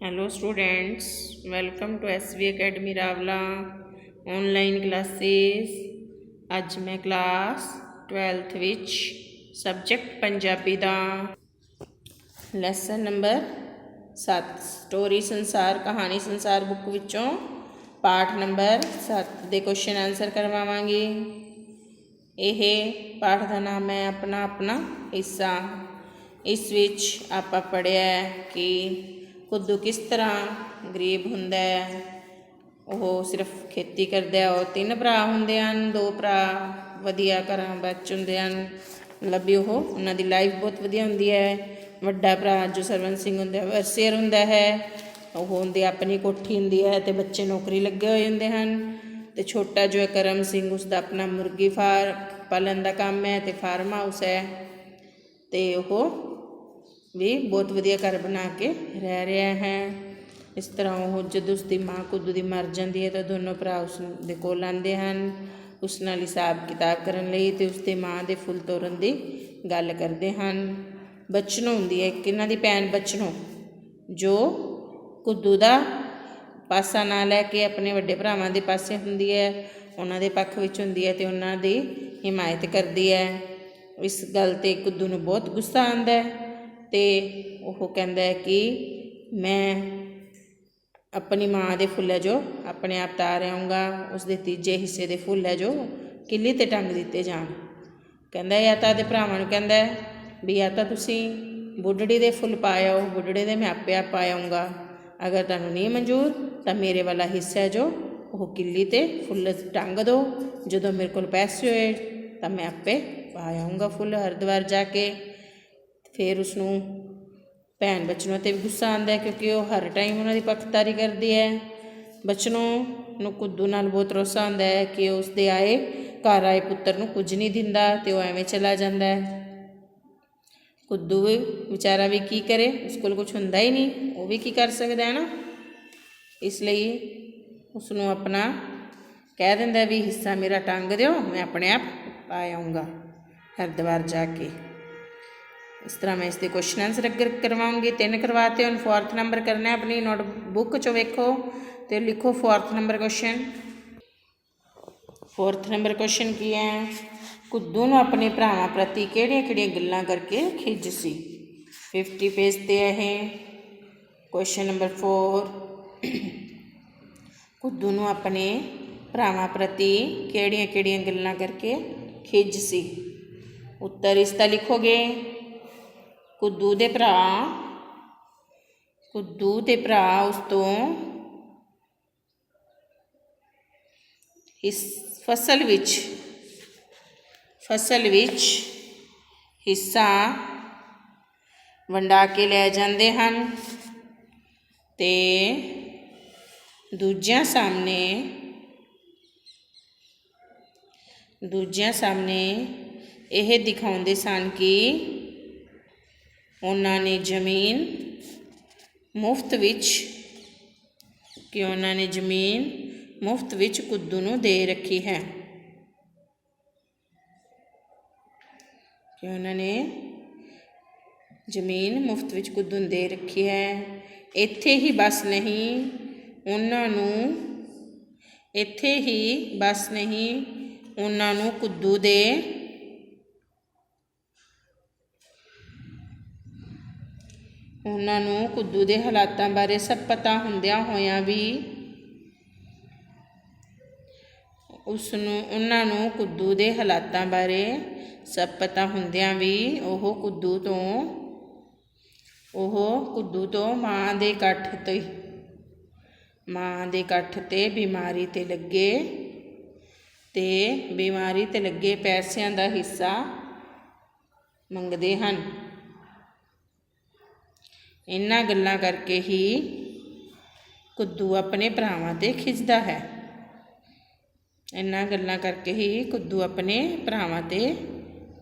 Hello students, welcome to SV academy Rawla online classes. अज मैं class 12th विच subject Punjabi दा lesson number 7 story संसार कहानी संसार बुक विचों पाठ नंबर 7 दे क्वेश्चन आंसर करवावांगी। यह पाठ का नाम है अपना अपना हिस्सा। इस विच आपां पढ़िया कि कुद्दू किस तरह गरीब हुंदा है। वो सिर्फ खेती करदा है। वो 3 भरा हुंदे हन, 2 भरा वधिया घरां विच हुंदे हन, मतलब भी उन्हां दी लाइफ बहुत वधिया हुंदी है। वड्डा भरा जो सरवंत सिंह हुंदा है अवरसेर हुंदा है, वो हुंदी अपनी कोठी हुंदी है ते बच्चे नौकरी लगे हुए हुंदे हन। ते छोटा जो है करम सिंह, उसका अपना मुर्गी पालन का काम है ते फार्म हाउस है। ते वो भी बहुत वधिया घर बना के रह रहा है। इस तरह वो जब उसकी माँ कुद्दू की मर जाती है तो दोनों भरा उस दे कोल आते हैं, उस नाल हिसाब किताब करने लई ते उसकी माँ के फुल तोड़न की गल करते हैं। बचनों होंदी है एक इन्हां दी भैन बचनों, जो कुद्दू का पासा ना लैके अपने वड्डे भरावां दे पासे हुंदी है, उन्हां दे पक्ष विच हुंदी है ते उन्हां दी हिमायत करदी है। इस गल ते कुद्दू नूं बहुत गुस्सा आंदा है ते वो कहता है कि मैं अपनी माँ के फुल है जो अपने आप तार आऊँगा, उसके तीजे हिस्से के फुल है जो किली ते टंग दिते जान। कहता या तो आदे भरावां नूं कहता है भी या तो तुसीं बुढ़ड़ी दे फुल पाए आओ, बुढ़ड़े दे मैं आपे आप पाए आऊँगा। अगर तुहानूं नहीं मंजूर तो मेरे वाला हिस्सा है जो वो किली ते फुल टंग दो, जदों मेरे कोल पैसे होए तो मैं आपे पाए आऊँगा फुल हरिद्वार जाके। फिर उसनों भैन बचनों ते भी गुस्सा आंदा है क्योंकि वो हर टाइम उन्होंने पक्षतारी करती है। बचनों नूं कुद्दू नाल बहुत रोसा आंदा है कि उसके आए घर आए पुत्र नूं कुछ नहीं दिंदा ते वो एवें चला जाता है। कुद्दू भी बेचारा भी की करे, उसको कुछ हुंदा ही नहीं, वो भी की कर सकता है ना। इसलिए उसनों अपना कह दिंदा भी हिस्सा मेरा टंग दिओ, मैं अपने आप पा आऊँगा हरिद्वार जाके। इस तरह मैं इसके क्वेश्चन आंसर करवाऊँगी। 3 करवाते हैं, 4th नंबर करना है। अपनी नोटबुक चो वेखो तो लिखो 4th number question. 4th number question की है, कुद्दू नूं अपने भरावां प्रति किहड़ियां गल्लां करके खिज सी। 50 पेज ते है क्वेश्चन नंबर 4। कुद्दू नूं अपने भरावां प्रति किहड़ियां गल्लां करके खिज सी। उत्तर इसका लिखोगे कुद्दू दे भरा उस तो इस फसल विच हिस्सा वंडा के लै जाते हैं ते दूजियां सामने यह दिखाते सन कि उन्होंने जमीन मुफ्त विच कुद्दू नूं दे रखी है। कि उन्होंने जमीन मुफ्त विच कुद्दू नूं दे रखी है। इत्थे ही बस नहीं उन्होंने कुद्दू दे कुद्दू के हालातों बारे सब पता हुंदियां होया भी उन्होंने कुद्दू के हालातों बारे सब पता हुंदियां भी कुद्दू तो माँ दे कट्ठ ते बीमारी ते लगे पैसों का हिस्सा मंगते हैं। इन्हां गल्लां करके ही कुद्दू अपने भरावां ते खिजदा है। इन्हां गल्लां करके ही कुद्दू अपने भरावां ते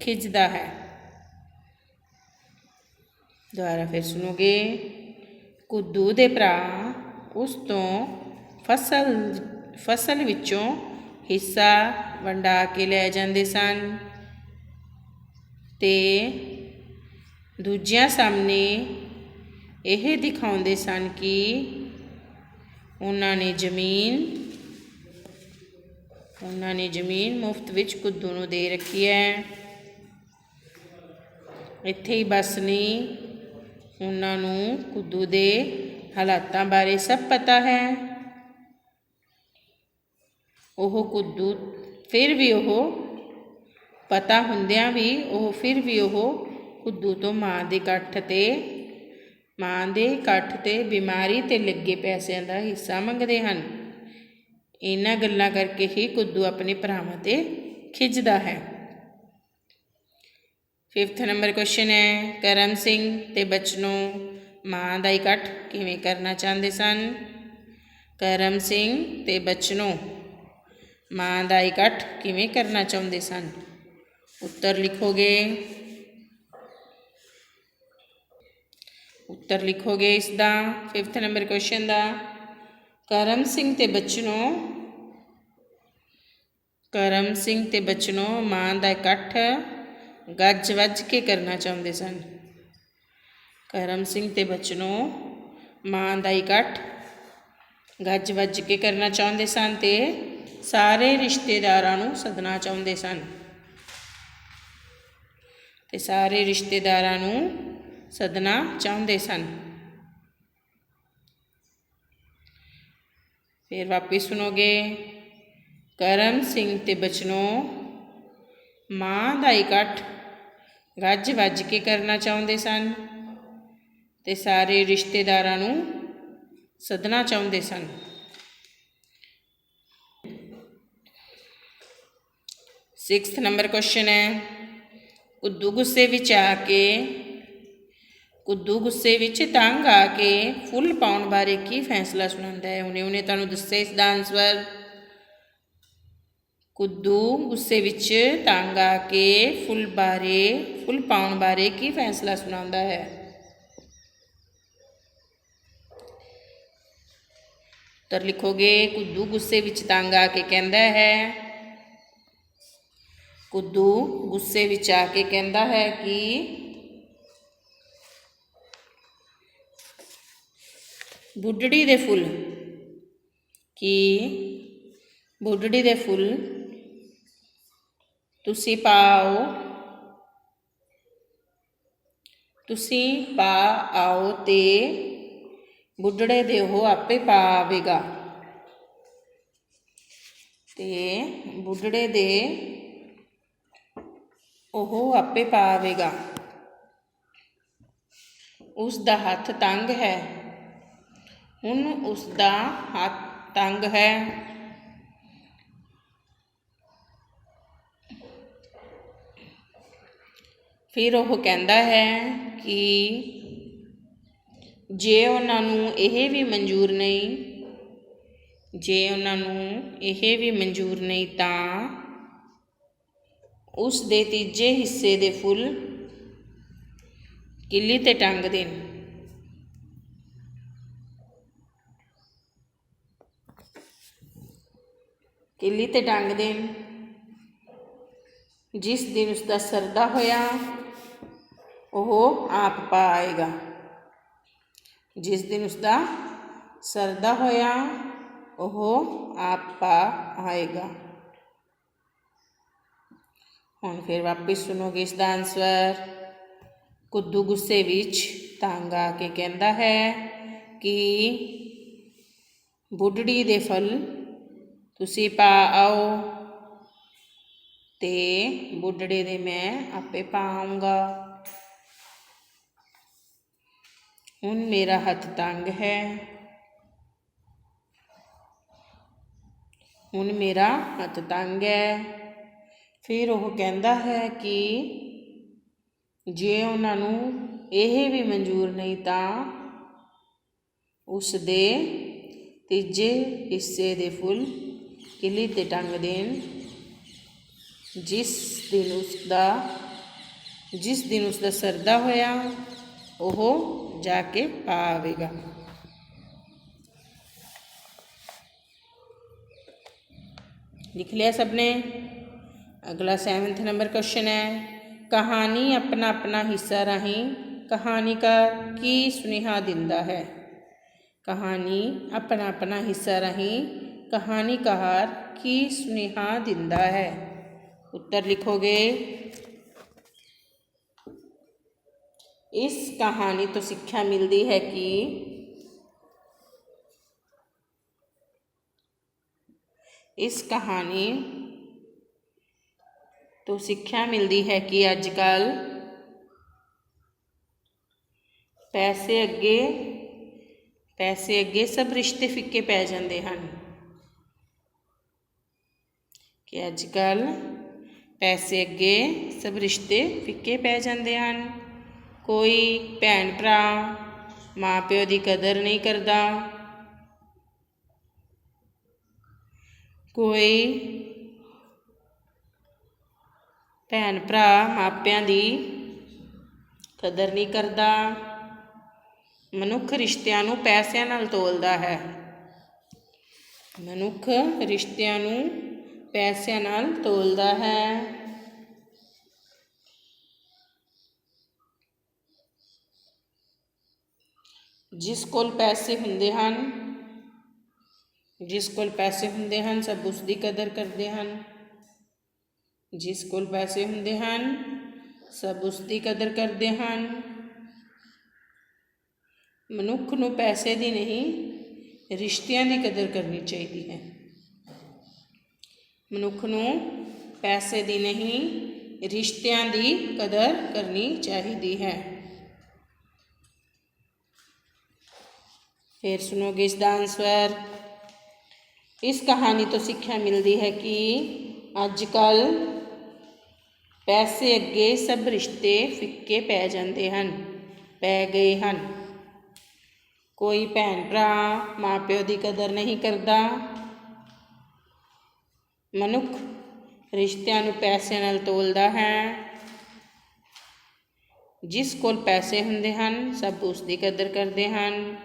खिजदा है। दोबारा फिर सुनोगे, कुद्दू दे भरा उस तो फसल विचों हिस्सा वंडा के लै जाते सन ते दूजियां सामने ਇਹ ਦਿਖਾਉਂਦੇ ਸਨ ਕਿ ਉਹਨਾਂ ਨੇ ਜ਼ਮੀਨ ਮੁਫਤ ਵਿੱਚ ਕੁੱਦੂ ਨੂੰ ਦੇ ਰੱਖੀ ਹੈ। ਇੱਥੇ ਹੀ ਬਸ ਨਹੀਂ, ਉਹਨਾਂ ਨੂੰ ਕੁੱਦੂ ਦੇ ਹਾਲਾਤਾਂ ਬਾਰੇ ਸਭ ਪਤਾ ਹੈ। ਉਹ ਕੁੱਦੂ ਫਿਰ ਵੀ ਪਤਾ ਹੁੰਦਿਆਂ ਵੀ ਫਿਰ ਵੀ ਕੁੱਦੂ ਤੋਂ ਮਾਂ ਦੇ ਇਕੱਠ ਤੇ ਬਿਮਾਰੀ ਤੇ ਲੱਗੇ ਪੈਸਿਆਂ ਦਾ ਹਿੱਸਾ ਮੰਗਦੇ ਹਨ। ਇਹਨਾਂ ਗੱਲਾਂ ਕਰਕੇ ਹੀ ਕੁੱਦੂ ਆਪਣੇ ਭਰਾਵਾਂ ਤੇ ਖਿੱਚਦਾ ਹੈ। 5th ਨੰਬਰ ਕੁਐਸਚਨ ਹੈ, ਕਰਮ ਸਿੰਘ ਤੇ ਬਚਨੋ ਮਾਂ ਦਾ ਇਕੱਠ ਕਿਵੇਂ ਕਰਨਾ ਚਾਹੁੰਦੇ ਸਨ? ਕਰਮ ਸਿੰਘ ਤੇ ਬਚਨੋ ਮਾਂ ਦਾ ਇਕੱਠ ਕਿਵੇਂ ਕਰਨਾ ਚਾਹੁੰਦੇ ਸਨ? ਉੱਤਰ ਲਿਖੋਗੇ ਇਸ ਦਾ 5th ਨੰਬਰ ਕੁਐਸਚਨ ਦਾ। ਕਰਮ ਸਿੰਘ ਤੇ ਬਚਨੋ ਮਾਂ ਦਾ ਇਕੱਠ ਗੱਜ ਵੱਜ ਕੇ ਕਰਨਾ ਚਾਹੁੰਦੇ ਸਨ। ਕਰਮ ਸਿੰਘ ਤੇ ਬਚਨੋ ਮਾਂ ਦਾ ਇਕੱਠ ਗੱਜ ਵੱਜ ਕੇ ਕਰਨਾ ਚਾਹੁੰਦੇ ਸਨ ਤੇ ਸਾਰੇ ਰਿਸ਼ਤੇਦਾਰਾਂ ਨੂੰ ਸੱਦਣਾ ਚਾਹੁੰਦੇ ਸਨ। ਫਿਰ ਵਾਪਿਸ ਸੁਣੋਗੇ। ਕਰਮ ਸਿੰਘ ਤੇ ਬਚਨੋ ਮਾਂ ਦਾ ਇਕੱਠ ਗੱਜ ਵੱਜ ਕੇ ਕਰਨਾ ਚਾਹੁੰਦੇ ਸਨ ਤੇ ਸਾਰੇ ਰਿਸ਼ਤੇਦਾਰਾਂ ਨੂੰ ਸੱਦਣਾ ਚਾਹੁੰਦੇ ਸਨ। 6th ਨੰਬਰ ਕੁਐਸਚਨ ਹੈ, ਕੁੱਦੂ ਗੁੱਸੇ ਵਿੱਚ ਤੰਗ ਆ ਕੇ ਫੁੱਲ ਪਾਉਣ ਬਾਰੇ ਕੀ ਫੈਸਲਾ ਸੁਣਾਉਂਦਾ ਹੈ? ਉਹਨੇ ਤੁਹਾਨੂੰ ਦੱਸਿਆ ਇਸ ਦਾ ਆਨਸਰ। ਕੁੱਦੂ ਗੁੱਸੇ ਵਿੱਚ ਤੰਗ ਆ ਕੇ ਫੁੱਲ ਪਾਉਣ ਬਾਰੇ ਕੀ ਫੈਸਲਾ ਸੁਣਾਉਂਦਾ ਹੈ? ਉੱਤਰ ਲਿਖੋਗੇ। ਕੁੱਦੂ ਗੁੱਸੇ ਵਿੱਚ ਤੰਗ ਆ ਕੇ ਕਹਿੰਦਾ ਹੈ ਕਿ ਬੁੱਢੜੀ ਦੇ ਫੁੱਲ ਤੁਸੀਂ ਪਾ ਆਓ ਤੇ ਬੁੱਢੜੇ ਦੇ ਉਹ ਆਪੇ ਪਾ ਆਵੇਗਾ। ਉਸ ਦਾ ਹੱਥ ਤੰਗ ਹੈ। ਫਿਰ ਉਹ ਕਹਿੰਦਾ ਹੈ ਕਿ ਜੇ ਉਹਨਾਂ ਨੂੰ ਇਹ ਵੀ ਮਨਜ਼ੂਰ ਨਹੀਂ ਤਾਂ ਉਸ ਦੇ ਤੀਜੇ ਹਿੱਸੇ ਦੇ ਫੁੱਲ ਕਿੱਲੀ ਤੇ ਟੰਗ ਦੇਣ। ਜਿਸ ਦਿਨ ਉਸਦਾ ਸਰਦਾ ਹੋਇਆ ਉਹ ਆਪ ਪਾ ਆਏਗਾ। ਹੁਣ ਫਿਰ ਵਾਪਿਸ ਸੁਣੋਗੇ ਇਸ ਦਾ ਆਨਸਰ। ਕੁੱਦੂ ਗੁੱਸੇ ਵਿੱਚ ਤੰਗ ਆ ਕੇ ਕਹਿੰਦਾ ਹੈ ਕਿ ਬੁੱਢੜੀ ਦੇ ਫੁੱਲ ਤੁਸੀਂ ਪਾ ਆਓ ਤੇ ਬੁੱਢੜੇ ਦੇ ਮੈਂ ਆਪੇ ਪਾ ਆਊਂਗਾ। ਹੁਣ ਮੇਰਾ ਹੱਥ ਤੰਗ ਹੈ। ਫਿਰ ਉਹ ਕਹਿੰਦਾ ਹੈ ਕਿ ਜੇ ਉਹਨਾਂ ਨੂੰ ਇਹ ਵੀ ਮਨਜ਼ੂਰ ਨਹੀਂ ਤਾਂ ਉਸ ਦੇ ਤੀਜੇ ਹਿੱਸੇ ਦੇ ਫੁੱਲ ਕਿੱਲੀ ਤੇ ਟੰਗ ਦੇਣ। ਜਿਸ ਦਿਨ ਉਸਦਾ ਸਰਦਾ ਹੋਇਆ ਉਹ ਜਾ ਕੇ ਪਾ ਆਵੇਗਾ। लिख लिया सबने। अगला 7th नंबर क्वेश्चन है, कहानी अपना अपना हिस्सा राही ਕਹਾਣੀਕਾਰ ਕੀ ਸੁਨੇਹਾ ਦਿੰਦਾ ਹੈ। ਕਹਾਣੀ ਆਪਣਾ ਆਪਣਾ ਹਿੱਸਾ ਰਾਹੀਂ ਕਹਾਣੀਕਾਰ ਕੀ ਸੁਨੇਹਾ ਦਿੰਦਾ ਹੈ। ਉੱਤਰ ਲਿਖੋਗੇ। ਇਸ ਕਹਾਣੀ ਤੋਂ ਸਿੱਖਿਆ ਮਿਲਦੀ ਹੈ ਕਿ ਅੱਜ ਕੱਲ੍ਹ ਪੈਸੇ ਅੱਗੇ ਸਭ ਰਿਸ਼ਤੇ ਫਿੱਕੇ ਪੈ ਜਾਂਦੇ ਹਨ। ਕੋਈ ਭੈਣ ਭਰਾ ਮਾਂ ਪਿਓ ਦੀ ਕਦਰ ਨਹੀਂ ਕਰਦਾ। ਕੋਈ ਭੈਣ ਭਰਾ ਮਾਪਿਆਂ ਦੀ ਕਦਰ ਨਹੀਂ ਕਰਦਾ। ਮਨੁੱਖ ਰਿਸ਼ਤਿਆਂ ਨੂੰ ਪੈਸਿਆਂ ਨਾਲ ਤੋਲਦਾ ਹੈ। ਜਿਸ ਕੋਲ ਪੈਸੇ ਹੁੰਦੇ ਹਨ ਸਭ ਉਸ ਦੀ ਕਦਰ ਕਰਦੇ ਹਨ। ਮਨੁੱਖ ਨੂੰ ਪੈਸੇ ਦੀ ਨਹੀਂ ਰਿਸ਼ਤਿਆਂ ਦੀ ਕਦਰ ਕਰਨੀ ਚਾਹੀਦੀ ਹੈ। ਫਿਰ ਸੁਣੋਗੇ ਇਸ ਦਾ ਆਨਸਰ। ਇਸ ਕਹਾਣੀ ਤੋਂ ਸਿੱਖਿਆ ਮਿਲਦੀ ਹੈ ਕਿ ਅੱਜ ਕੱਲ੍ਹ ਪੈਸੇ ਅੱਗੇ ਸਭ ਰਿਸ਼ਤੇ ਫਿੱਕੇ ਪੈ ਗਏ ਹਨ। ਕੋਈ ਭੈਣ ਭਰਾ ਮਾਂ ਪਿਓ ਦੀ ਕਦਰ ਨਹੀਂ ਕਰਦਾ। ਮਨੁੱਖ ਰਿਸ਼ਤਿਆਂ ਨੂੰ ਪੈਸਿਆਂ ਨਾਲ ਤੋਲਦਾ ਹੈ। ਜਿਸ ਕੋਲ ਪੈਸੇ ਹੁੰਦੇ ਹਨ ਸਭ ਉਸ ਦੀ ਕਦਰ ਕਰਦੇ ਹਨ।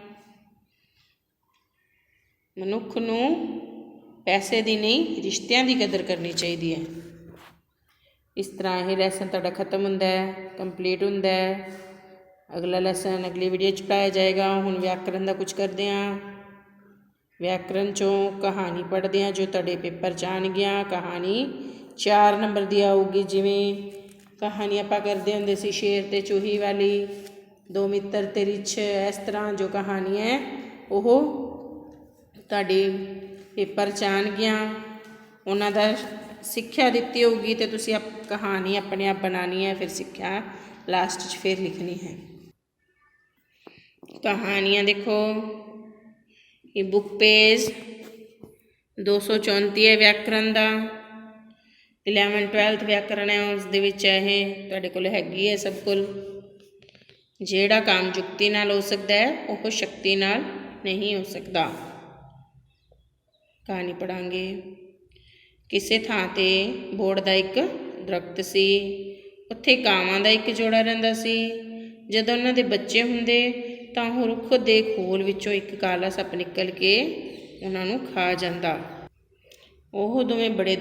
ਮਨੁੱਖ ਨੂੰ ਪੈਸੇ ਦੀ ਨਹੀਂ ਰਿਸ਼ਤਿਆਂ ਦੀ ਕਦਰ ਕਰਨੀ ਚਾਹੀਦੀ ਹੈ। ਇਸ ਤਰ੍ਹਾਂ ਇਹ ਲੈਸਨ ਤੁਹਾਡਾ ਖਤਮ ਹੁੰਦਾ ਹੈ, ਕੰਪਲੀਟ ਹੁੰਦਾ ਹੈ। ਅਗਲਾ ਲੈਸਨ ਅਗਲੀ ਵੀਡੀਓ 'ਚ ਪੜ੍ਹਾਇਆ ਜਾਏਗਾ। ਹੁਣ ਵਿਆਕਰਨ ਦਾ ਕੁਝ ਕਰਦੇ ਹਾਂ। ਵਿਆਕਰਨ 'ਚੋਂ ਕਹਾਣੀ ਪੜ੍ਹਦੇ ਹਾਂ ਜੋ ਤੁਹਾਡੇ ਪੇਪਰ 'ਚ ਆਉਣਗੀਆਂ। ਕਹਾਣੀ 4 ਨੰਬਰ ਦੀ ਆਊਗੀ। ਜਿਵੇਂ ਕਹਾਣੀ ਆਪਾਂ ਕਰਦੇ ਹੁੰਦੇ ਸੀ ਸ਼ੇਰ ਅਤੇ ਚੂਹੀ ਵਾਲੀ, ਦੋ ਮਿੱਤਰ ਅਤੇ ਰਿੱਛ। ਇਸ ਤਰ੍ਹਾਂ ਜੋ ਕਹਾਣੀ ਹੈ ਉਹ ਤੁਹਾਡੇ ਪੇਪਰ 'ਚ ਆਉਣਗੀਆਂ। ਉਹਨਾਂ ਦਾ ਸਿੱਖਿਆ ਦਿੱਤੀ ਹੋਊਗੀ ਅਤੇ ਤੁਸੀਂ ਕਹਾਣੀ ਆਪਣੇ ਆਪ ਬਣਾਉਣੀ ਹੈ। ਫਿਰ ਸਿੱਖਿਆ ਲਾਸਟ 'ਚ ਫਿਰ ਲਿਖਣੀ ਹੈ। ਕਹਾਣੀਆਂ ਦੇਖੋ, ਇਹ ਬੁੱਕ ਪੇਜ 234 ਹੈ ਵਿਆਕਰਨ ਦਾ। 11th 12th ਵਿਆਕਰਨ ਹੈ, ਉਸ ਦੇ ਵਿੱਚ ਇਹ ਤੁਹਾਡੇ ਕੋਲ ਹੈਗੀ ਹੈ ਸਭ ਕੋਲ। ਜਿਹੜਾ ਕੰਮ ਯੁਕਤੀ ਨਾਲ ਹੋ ਸਕਦਾ ਹੈ ਉਹ ਸ਼ਕਤੀ ਨਾਲ ਨਹੀਂ ਹੋ ਸਕਦਾ। ਕਹਾਣੀ ਪੜ੍ਹਾਂਗੇ। ਕਿਸੇ ਥਾਂ 'ਤੇ ਬੋਹੜ ਦਾ ਇੱਕ ਦਰਖਤ ਸੀ। ਉੱਥੇ ਕਾਵਾਂ ਦਾ ਇੱਕ ਜੋੜਾ ਰਹਿੰਦਾ ਸੀ। ਜਦੋਂ ਉਹਨਾਂ ਦੇ ਬੱਚੇ ਹੁੰਦੇ ਤਾਂ ਉਹ ਰੁੱਖ ਦੇ ਖੋਲ ਵਿੱਚੋਂ ਇੱਕ ਕਾਲਾ ਸੱਪ ਨਿਕਲ ਕੇ ਉਹਨਾਂ ਨੂੰ ਖਾ ਜਾਂਦਾ। ਉਹ ਦੋਵੇਂ ਬੜੇ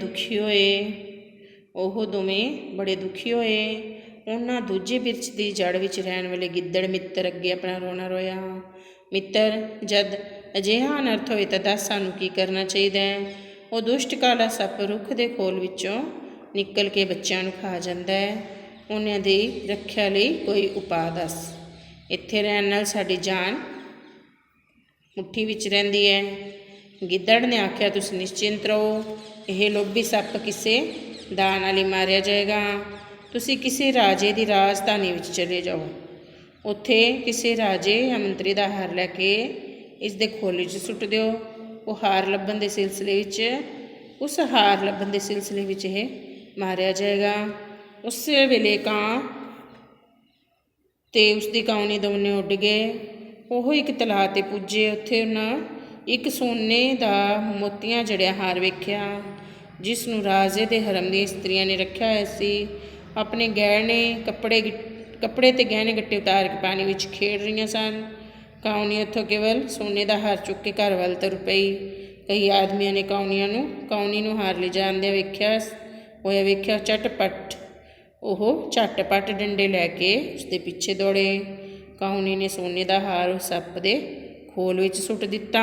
ਦੁਖੀ ਹੋਏ। ਉਹਨਾਂ ਦੂਜੇ ਬਿਰਛ ਦੀ ਜੜ੍ਹ ਵਿੱਚ ਰਹਿਣ ਵਾਲੇ ਗਿੱਦੜ ਮਿੱਤਰ ਅੱਗੇ ਆਪਣਾ ਰੋਣਾ ਰੋਇਆ। ਮਿੱਤਰ, ਜਦ ਅਜਿਹਾ ਅਨਰਥ ਹੋਏ ਤਾਂ ਦੱਸ ਸਾਨੂੰ ਕੀ ਕਰਨਾ ਚਾਹੀਦਾ ਹੈ। ਉਹ ਦੁਸ਼ਟ ਕਾਲਾ ਸੱਪ ਰੁੱਖ ਦੇ ਖੋਲ ਵਿੱਚੋਂ ਨਿਕਲ ਕੇ ਬੱਚਿਆਂ ਨੂੰ ਖਾ ਜਾਂਦਾ ਹੈ। ਉਹਨਾਂ ਦੀ ਰੱਖਿਆ ਲਈ ਕੋਈ ਉਪਾਅ ਦੱਸ। ਇੱਥੇ ਰਹਿਣ ਨਾਲ ਸਾਡੀ ਜਾਨ ਮੁੱਠੀ ਵਿੱਚ ਰਹਿੰਦੀ ਹੈ। ਗਿੱਦੜ ਨੇ ਆਖਿਆ, ਤੁਸੀਂ ਨਿਸ਼ਚਿੰਤ ਰਹੋ। ਇਹ ਲੋਭੀ ਸੱਪ ਕਿਸੇ ਦਾਅ ਨਾਲ ਹੀ ਮਾਰਿਆ ਜਾਏਗਾ। ਤੁਸੀਂ ਕਿਸੇ ਰਾਜੇ ਦੀ ਰਾਜਧਾਨੀ ਵਿੱਚ ਚਲੇ ਜਾਓ। ਉੱਥੇ ਕਿਸੇ ਰਾਜੇ ਜਾਂ ਮੰਤਰੀ ਦਾ ਹਾਰ ਲੈ ਕੇ ਇਸ ਦੇ ਖੋਲ 'ਚ ਸੁੱਟ ਦਿਓ। ਉਸ ਹਾਰ ਲੱਭਣ ਦੇ ਸਿਲਸਿਲੇ ਵਿੱਚ ਇਹ ਮਾਰਿਆ ਜਾਏਗਾ। ਉਸੇ ਵੇਲੇ ਕਾਂ ਅਤੇ ਉਸਦੀ ਕਾਉਣੀ ਦੋਨੇ ਉੱਡ ਗਏ। ਉਹ ਇੱਕ ਤਲਾਅ 'ਤੇ ਪੁੱਜੇ। ਉੱਥੇ ਉਹਨਾਂ ਇੱਕ ਸੋਨੇ ਦਾ ਮੋਤੀਆਂ ਜੜਿਆ ਹਾਰ ਵੇਖਿਆ, ਜਿਸ ਨੂੰ ਰਾਜੇ ਦੇ ਹਰਮ ਦੀਆਂ ਇਸਤਰੀਆਂ ਨੇ ਰੱਖਿਆ ਹੋਇਆ ਸੀ। ਆਪਣੇ ਕੱਪੜੇ ਅਤੇ ਗਹਿਣੇ ਗੱਟੇ ਉਤਾਰ ਕੇ ਪਾਣੀ ਵਿੱਚ ਖੇਡ ਰਹੀਆਂ ਸਨ। ਕਾਉਣੀ ਉੱਥੋਂ ਕੇਵਲ ਸੋਨੇ ਦਾ ਹਾਰ ਚੁੱਕ ਕੇ ਘਰ ਵੱਲ ਤੁਰ ਪਈ। ਕਈ ਆਦਮੀਆਂ ਨੇ ਕਾਉਣੀ ਨੂੰ ਹਾਰ ਲਿਜਾਂਦਿਆਂ ਵੇਖਿਆ। ਝਟਪਟ ਡੰਡੇ ਲੈ ਕੇ ਉਸਦੇ ਪਿੱਛੇ ਦੌੜੇ। ਕਾਉਣੀ ਨੇ ਸੋਨੇ ਦਾ ਹਾਰ ਉਸ ਸੱਪ ਦੇ ਖੋਲ ਵਿੱਚ ਸੁੱਟ ਦਿੱਤਾ।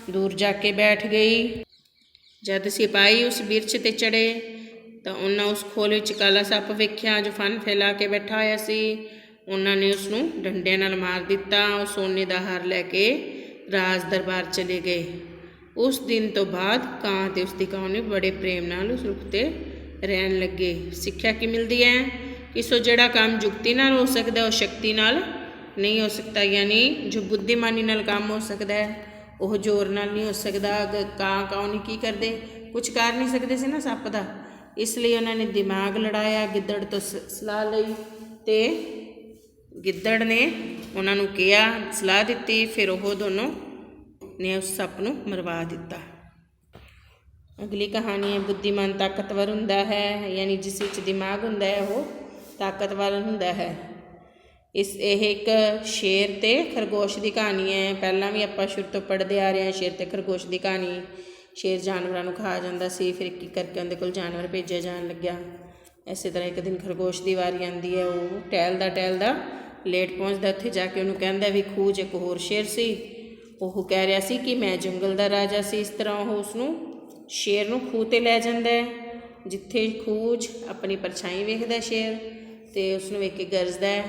ਦੂਰ ਜਾ ਕੇ ਬੈਠ ਗਈ। ਜਦ ਸਿਪਾਹੀ ਉਸ ਬਿਰਛ 'ਤੇ ਚੜ੍ਹੇ ਤਾਂ ਉਹਨਾਂ ਉਸ ਖੋਲ ਵਿੱਚ ਕਾਲਾ ਸੱਪ ਵੇਖਿਆ ਜੋ ਫਨ ਫੈਲਾ ਕੇ ਬੈਠਾ ਹੋਇਆ ਸੀ। ਉਹਨਾਂ ਨੇ ਉਸ ਨੂੰ ਡੰਡਿਆਂ ਨਾਲ ਮਾਰ ਦਿੱਤਾ। ਉਹ ਸੋਨੇ ਦਾ ਹਾਰ ਲੈ ਕੇ ਰਾਜ ਦਰਬਾਰ ਚਲੇ ਗਏ। ਉਸ ਦਿਨ ਤੋਂ ਬਾਅਦ ਕਾਂ ਅਤੇ ਉਸਦੀ ਕਾਉਣੀ ਬੜੇ ਪ੍ਰੇਮ ਨਾਲ ਉਸ ਰੁੱਖ 'ਤੇ ਰਹਿਣ ਲੱਗੇ। ਸਿੱਖਿਆ ਕੀ ਮਿਲਦੀ ਹੈ ਕਿ ਸੋ ਜਿਹੜਾ ਕੰਮ ਯੁਕਤੀ ਨਾਲ ਹੋ ਸਕਦਾ ਉਹ ਸ਼ਕਤੀ ਨਾਲ ਨਹੀਂ ਹੋ ਸਕਦਾ। ਯਾਨੀ ਜੋ ਬੁੱਧੀਮਾਨੀ ਨਾਲ ਕੰਮ ਹੋ ਸਕਦਾ ਹੈ ਉਹ ਜ਼ੋਰ ਨਾਲ ਨਹੀਂ ਹੋ ਸਕਦਾ। ਕਾਂ ਕਾਉਣੀ ਕੀ ਕਰਦੇ, ਕੁਝ ਕਰ ਨਹੀਂ ਸਕਦੇ ਸੀ ਨਾ ਸੱਪ ਦਾ, ਇਸ ਲਈ ਉਹਨਾਂ ਨੇ ਦਿਮਾਗ ਲੜਾਇਆ, ਗਿੱਦੜ ਤੋਂ ਸਲਾਹ ਲਈ ਅਤੇ ਗਿੱਦੜ ਨੇ ਉਹਨਾਂ ਨੂੰ ਕਿਹਾ, ਸਲਾਹ ਦਿੱਤੀ, ਫਿਰ ਉਹ ਦੋਨੋਂ ਨੇ ਉਸ ਸੱਪ ਨੂੰ ਮਰਵਾ ਦਿੱਤਾ। ਅਗਲੀ ਕਹਾਣੀ ਹੈ ਬੁੱਧੀਮਾਨ ਤਾਕਤਵਰ ਹੁੰਦਾ ਹੈ, ਯਾਨੀ ਜਿਸ ਵਿੱਚ ਦਿਮਾਗ ਹੁੰਦਾ ਹੈ ਉਹ ਤਾਕਤਵਰ ਹੁੰਦਾ ਹੈ। ਇਹ ਇੱਕ ਸ਼ੇਰ ਅਤੇ ਖਰਗੋਸ਼ ਦੀ ਕਹਾਣੀ ਹੈ। ਪਹਿਲਾਂ ਵੀ ਆਪਾਂ ਸ਼ੁਰੂ ਤੋਂ ਪੜ੍ਹਦੇ ਆ ਰਹੇ ਹਾਂ ਸ਼ੇਰ ਅਤੇ ਖਰਗੋਸ਼ ਦੀ ਕਹਾਣੀ। ਸ਼ੇਰ ਜਾਨਵਰਾਂ ਨੂੰ ਖਾ ਜਾਂਦਾ ਸੀ, ਫਿਰ ਇੱਕ ਕਰਕੇ ਉਹਦੇ ਕੋਲ ਜਾਨਵਰ ਭੇਜਿਆ ਜਾਣ ਲੱਗਿਆ। ਇਸੇ ਤਰ੍ਹਾਂ ਇੱਕ ਦਿਨ ਖਰਗੋਸ਼ ਦੀ ਵਾਰੀ ਆਉਂਦੀ ਹੈ। ਉਹ ਟਹਿਲਦਾ ਲੇਟ ਪਹੁੰਚਦਾ। ਉੱਥੇ ਜਾ ਕੇ ਉਹਨੂੰ ਕਹਿੰਦਾ ਵੀ ਖੂਹ 'ਚ ਇੱਕ ਹੋਰ ਸ਼ੇਰ ਸੀ। ਉਹ ਕਹਿ ਰਿਹਾ ਸੀ ਕਿ ਮੈਂ ਜੰਗਲ ਦਾ ਰਾਜਾ ਸੀ। ਇਸ ਤਰ੍ਹਾਂ ਉਹ ਉਸਨੂੰ ਸ਼ੇਰ ਨੂੰ ਖੂਹ 'ਤੇ ਲੈ ਜਾਂਦਾ ਹੈ, ਜਿੱਥੇ ਖੂਹ 'ਚ ਆਪਣੀ ਪਰਛਾਈ ਵੇਖਦਾ ਸ਼ੇਰ ਅਤੇ ਉਸਨੂੰ ਵੇਖ ਕੇ ਗਰਜਦਾ ਹੈ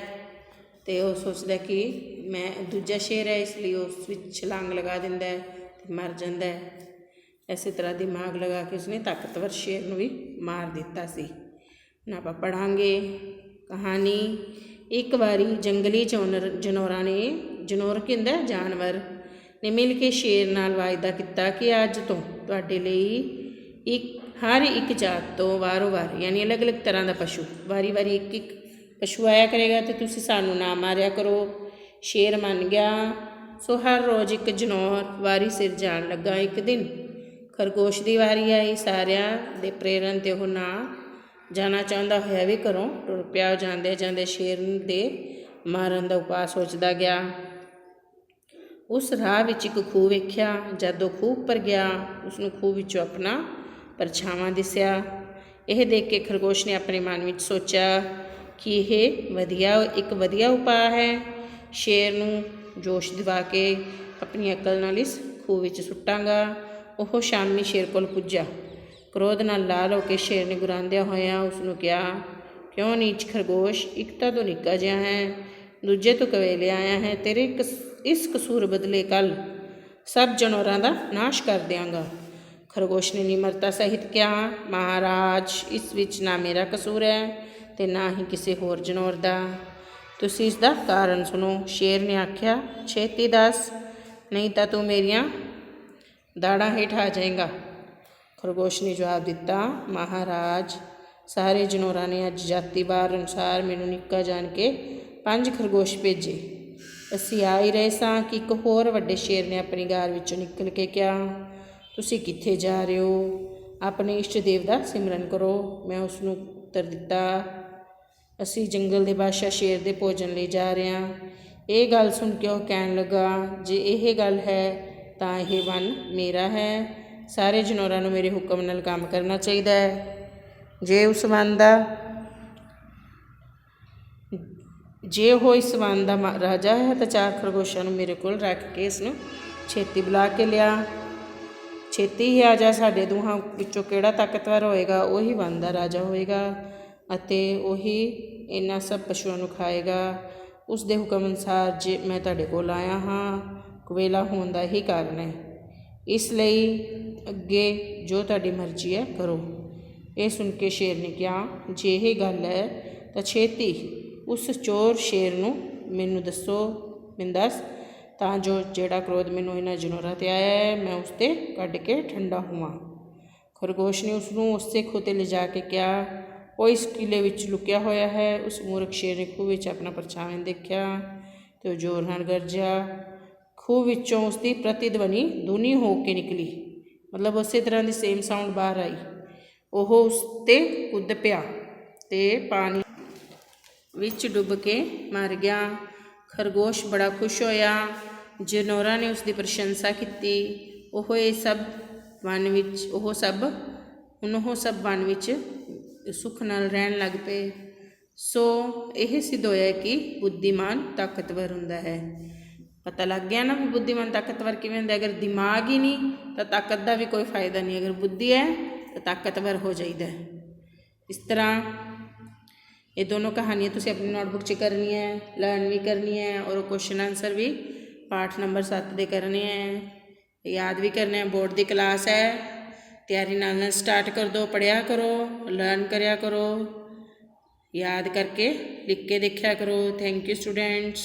ਅਤੇ ਉਹ ਸੋਚਦਾ ਕਿ ਮੈਂ ਦੂਜਾ ਸ਼ੇਰ ਹੈ, ਇਸ ਲਈ ਉਸ ਵਿੱਚ ਛਲਾਂਗ ਲਗਾ ਦਿੰਦਾ ਹੈ ਅਤੇ ਮਰ ਜਾਂਦਾ ਹੈ। ਇਸੇ ਤਰ੍ਹਾਂ ਦਿਮਾਗ ਲਗਾ ਕੇ ਉਸਨੇ ਤਾਕਤਵਰ ਸ਼ੇਰ ਨੂੰ ਵੀ ਮਾਰ ਦਿੱਤਾ ਸੀ। ਹੁਣ ਆਪਾਂ ਪੜ੍ਹਾਂਗੇ ਕਹਾਣੀ। ਇੱਕ ਵਾਰੀ ਜੰਗਲੀ ਜਨੌਰਾਂ ਨੇ, ਜਨੌਰ ਕੀ ਹੁੰਦਾ ਜਾਨਵਰ, ਨੇ ਮਿਲ ਕੇ ਸ਼ੇਰ ਨਾਲ ਵਾਅਦਾ ਕੀਤਾ ਕਿ ਅੱਜ ਤੋਂ ਤੁਹਾਡੇ ਲਈ ਹਰ ਇੱਕ ਜਾਤ ਤੋਂ ਵਾਰੋ ਵਾਰ, ਯਾਨੀ ਅਲੱਗ-ਅਲੱਗ ਤਰ੍ਹਾਂ ਦਾ ਪਸ਼ੂ, ਵਾਰੀ ਇੱਕ ਪਸ਼ੂ ਆਇਆ ਕਰੇਗਾ ਅਤੇ ਤੁਸੀਂ ਸਾਨੂੰ ਨਾ ਮਾਰਿਆ ਕਰੋ। ਸ਼ੇਰ ਮੰਨ ਗਿਆ। ਸੋ ਹਰ ਰੋਜ਼ ਇੱਕ ਜਨੌਰ ਵਾਰੀ ਸਿਰ ਜਾਣ ਲੱਗਾ। ਇੱਕ ਦਿਨ ਖਰਗੋਸ਼ ਦੀ ਵਾਰੀ ਆਈ। ਸਾਰਿਆਂ ਦੇ ਪ੍ਰੇਰਨ 'ਤੇ ਉਹ ਨਾ ਜਾਣਾ ਚਾਹੁੰਦਾ ਹੋਇਆ ਵੀ ਘਰੋਂ ਟੁਰ ਪਿਆ। ਜਾਂਦੇ ਸ਼ੇਰ ਦੇ ਮਾਰਨ ਦਾ ਉਪਾਅ ਸੋਚਦਾ ਗਿਆ। ਉਸ ਰਾਹ ਵਿੱਚ ਇੱਕ ਖੂਹ ਵੇਖਿਆ। ਜਦ ਉਹ ਖੂਹ ਉੱਪਰ ਗਿਆ ਉਸਨੂੰ ਖੂਹ ਵਿੱਚੋਂ ਆਪਣਾ ਪਰਛਾਵਾਂ ਦਿਸਿਆ। ਇਹ ਦੇਖ ਕੇ ਖਰਗੋਸ਼ ਨੇ ਆਪਣੇ ਮਨ ਵਿੱਚ ਸੋਚਿਆ ਕਿ ਇਹ ਇੱਕ ਵਧੀਆ ਉਪਾਅ ਹੈ। ਸ਼ੇਰ ਨੂੰ ਜੋਸ਼ ਦਿਵਾ ਕੇ ਆਪਣੀ ਅਕਲ ਨਾਲ ਇਸ ਖੂਹ ਵਿੱਚ ਸੁੱਟਾਂਗਾ। ਉਹ ਸ਼ਾਮੀ ਸ਼ੇਰ ਕੋਲ ਪੁੱਜਾ। ਕ੍ਰੋਧ ਨਾਲ ਲਾਲ ਹੋ ਕੇ ਸ਼ੇਰ ਨੇ ਗੁਰਾਂਦਿਆਂ ਹੋਇਆਂ ਉਸਨੂੰ ਕਿਹਾ, ਕਿਉਂ ਨੀਚ ਖਰਗੋਸ਼, ਇੱਕ ਤਾਂ ਤੂੰ ਨਿੱਕਾ ਜਿਹਾ ਹੈ, ਦੂਜੇ ਤੋਂ ਕਵੇਲੇ ਆਇਆ ਹੈ। ਤੇਰੇ ਇਸ ਕਸੂਰ ਬਦਲੇ ਕੱਲ੍ਹ ਸਭ ਜਨੌਰਾਂ ਦਾ ਨਾਸ਼ ਕਰ ਦਿਆਂਗਾ। ਖਰਗੋਸ਼ ਨੇ ਨਿਮਰਤਾ ਸਹਿਤ ਕਿਹਾ, ਮਹਾਰਾਜ, ਇਸ ਵਿੱਚ ਨਾ ਮੇਰਾ ਕਸੂਰ ਹੈ ਅਤੇ ਨਾ ਹੀ ਕਿਸੇ ਹੋਰ ਜਨੌਰ ਦਾ। ਤੁਸੀਂ ਇਸ ਦਾ ਕਾਰਨ ਸੁਣੋ। ਸ਼ੇਰ ਨੇ ਆਖਿਆ, ਛੇਤੀ ਦੱਸ, ਨਹੀਂ ਤਾਂ ਤੂੰ ਮੇਰੀਆਂ ਦਾੜਾਂ ਹੇਠ ਆ ਜਾਏਗਾ। ਖਰਗੋਸ਼ ਨੇ ਜਵਾਬ ਦਿੱਤਾ, ਮਹਾਰਾਜ, ਸਾਰੇ ਜਨੌਰਾਂ ਨੇ ਅੱਜ ਜਾਤੀ ਵਾਰ ਅਨੁਸਾਰ ਮੈਨੂੰ ਨਿੱਕਾ ਜਾਣ ਕੇ 5 ਖਰਗੋਸ਼ ਭੇਜੇ। ਅਸੀਂ ਆ ਹੀ ਰਹੇ ਸਾਂ ਕਿ ਇੱਕ ਹੋਰ ਵੱਡੇ ਸ਼ੇਰ ਨੇ ਆਪਣੀ ਗਾਰ ਵਿੱਚੋਂ ਨਿਕਲ ਕੇ ਕਿਹਾ, ਤੁਸੀਂ ਕਿੱਥੇ ਜਾ ਰਹੇ ਹੋ? ਆਪਣੇ ਇਸ਼ਟ ਦੇਵ ਦਾ ਸਿਮਰਨ ਕਰੋ। ਮੈਂ ਉਸਨੂੰ ਉੱਤਰ ਦਿੱਤਾ, ਅਸੀਂ ਜੰਗਲ ਦੇ ਬਾਦਸ਼ਾਹ ਸ਼ੇਰ ਦੇ ਭੋਜਨ ਲਈ ਜਾ ਰਹੇ ਹਾਂ। ਇਹ ਗੱਲ ਸੁਣ ਕੇ ਉਹ ਕਹਿਣ ਲੱਗਾ, ਜੇ ਇਹ ਗੱਲ ਹੈ ਤਾਂ ਇਹ ਵਨ ਮੇਰਾ ਹੈ। ਸਾਰੇ ਜਨੌਰਾਂ ਨੂੰ ਮੇਰੇ ਹੁਕਮ ਨਾਲ ਕੰਮ ਕਰਨਾ ਚਾਹੀਦਾ ਹੈ। ਜੇ ਉਹ ਇਸ ਵਨ ਦਾ ਰਾਜਾ ਹੈ ਤਾਂ 4 ਖਰਗੋਸ਼ਾਂ ਨੂੰ ਮੇਰੇ ਕੋਲ ਰੱਖ ਕੇ ਇਸਨੂੰ ਛੇਤੀ ਬੁਲਾ ਕੇ ਲਿਆ। ਛੇਤੀ ਹੀ ਆ ਜਾ। ਸਾਡੇ ਦੋਹਾਂ ਵਿੱਚੋਂ ਕਿਹੜਾ ਤਾਕਤਵਰ ਹੋਏਗਾ ਉਹੀ ਵਨ ਦਾ ਰਾਜਾ ਹੋਏਗਾ ਅਤੇ ਉਹੀ ਇਹਨਾਂ ਸਭ ਪਸ਼ੂਆਂ ਨੂੰ ਖਾਏਗਾ। ਉਸ ਦੇ ਹੁਕਮ ਅਨੁਸਾਰ ਜੇ ਮੈਂ ਤੁਹਾਡੇ ਕੋਲ ਆਇਆ ਹਾਂ, ਕੁਵੇਲਾ ਹੋਣ ਦਾ ਇਹੀ ਕਾਰਨ ਹੈ। ਇਸ ਲਈ ਅੱਗੇ ਜੋ ਤੁਹਾਡੀ ਮਰਜ਼ੀ ਹੈ ਕਰੋ। ਇਹ ਸੁਣ ਕੇ ਸ਼ੇਰ ਨੇ ਕਿਹਾ, ਜੇ ਇਹ ਗੱਲ ਹੈ ਤਾਂ ਛੇਤੀ ਉਸ ਚੋਰ ਸ਼ੇਰ ਨੂੰ ਮੈਨੂੰ ਦੱਸ ਤਾਂ ਜਿਹੜਾ ਕ੍ਰੋਧ ਮੈਨੂੰ ਇਹਨਾਂ ਜਨੌਰਾਂ 'ਤੇ ਆਇਆ ਹੈ ਮੈਂ ਉਸ 'ਤੇ ਕੱਢ ਕੇ ਠੰਡਾ ਹੋਵਾਂ। ਖਰਗੋਸ਼ ਨੇ ਉਸਨੂੰ ਉਸੇ ਖੂਹ 'ਤੇ ਲਿਜਾ ਕੇ ਕਿਹਾ, ਉਹ ਇਸ ਕਿਲੇ ਵਿੱਚ ਲੁਕਿਆ ਹੋਇਆ ਹੈ। ਉਸ ਮੂਰਖ ਸ਼ੇਰ ਨੇ ਖੂਹ ਵਿੱਚ ਆਪਣਾ ਪਰਛਾਵਾਂ ਦੇਖਿਆ ਅਤੇ ਉਹ ਜ਼ੋਰ ਨਾਲ ਗਰਜਿਆ। ਖੂਹ ਵਿੱਚੋਂ ਉਸਦੀ ਪ੍ਰਤਿਧਵਨੀ ਧੁਨੀ ਹੋ ਕੇ ਨਿਕਲੀ, ਮਤਲਬ ਉਸੇ ਤਰ੍ਹਾਂ ਦੀ ਸੇਮ ਸਾਊਂਡ ਬਾਹਰ ਆਈ। ਉਹ ਉਸ 'ਤੇ ਕੁੱਦ ਪਿਆ ਅਤੇ ਪਾਣੀ ਵਿੱਚ ਡੁੱਬ ਕੇ ਮਰ ਗਿਆ। ਖਰਗੋਸ਼ ਬੜਾ ਖੁਸ਼ ਹੋਇਆ। ਜਨੌਰਾਂ ਨੇ ਉਸ ਦੀ ਪ੍ਰਸ਼ੰਸਾ ਕੀਤੀ। ਉਹ ਸਭ ਵਨ ਵਿੱਚ ਸੁੱਖ ਨਾਲ ਰਹਿਣ ਲੱਗ ਪਏ। ਸੋ ਇਹ ਸਿੱਧ ਹੋਇਆ ਕਿ ਬੁੱਧੀਮਾਨ ਤਾਕਤਵਰ ਹੁੰਦਾ ਹੈ। ਪਤਾ ਲੱਗ ਗਿਆ ਨਾ ਵੀ ਬੁੱਧੀਮਾਨ ਤਾਕਤਵਰ ਕਿਵੇਂ ਹੁੰਦਾ। ਅਗਰ ਦਿਮਾਗ ਹੀ ਨਹੀਂ ਤਾਂ ਤਾਕਤ ਦਾ ਵੀ ਕੋਈ ਫਾਇਦਾ ਨਹੀਂ, ਅਗਰ ਬੁੱਧੀ ਹੈ ਤਾਂ ਤਾਕਤਵਰ ਹੋ ਜਾਈਦਾ। ਇਸ ਤਰ੍ਹਾਂ ਇਹ ਦੋਨੋਂ ਕਹਾਣੀਆਂ ਤੁਸੀਂ ਆਪਣੀ ਨੋਟਬੁੱਕ 'ਚ ਕਰਨੀ ਹੈ, ਲਰਨ ਵੀ ਕਰਨੀ ਹੈ ਔਰ ਕੁਐਸਚਨ ਆਨਸਰ ਵੀ ਪਾਠ ਨੰਬਰ 7 ਦੇ ਕਰਨੇ ਹੈ, ਯਾਦ ਵੀ ਕਰਨਾ ਹੈ। ਬੋਰਡ ਦੀ ਕਲਾਸ ਹੈ, ਤਿਆਰੀ ਨਾਲ ਸਟਾਰਟ ਕਰ ਦਿਓ, ਪੜ੍ਹਿਆ ਕਰੋ, ਲਰਨ ਕਰਿਆ ਕਰੋ, याद करके लिख के देखा करो। Thank you students.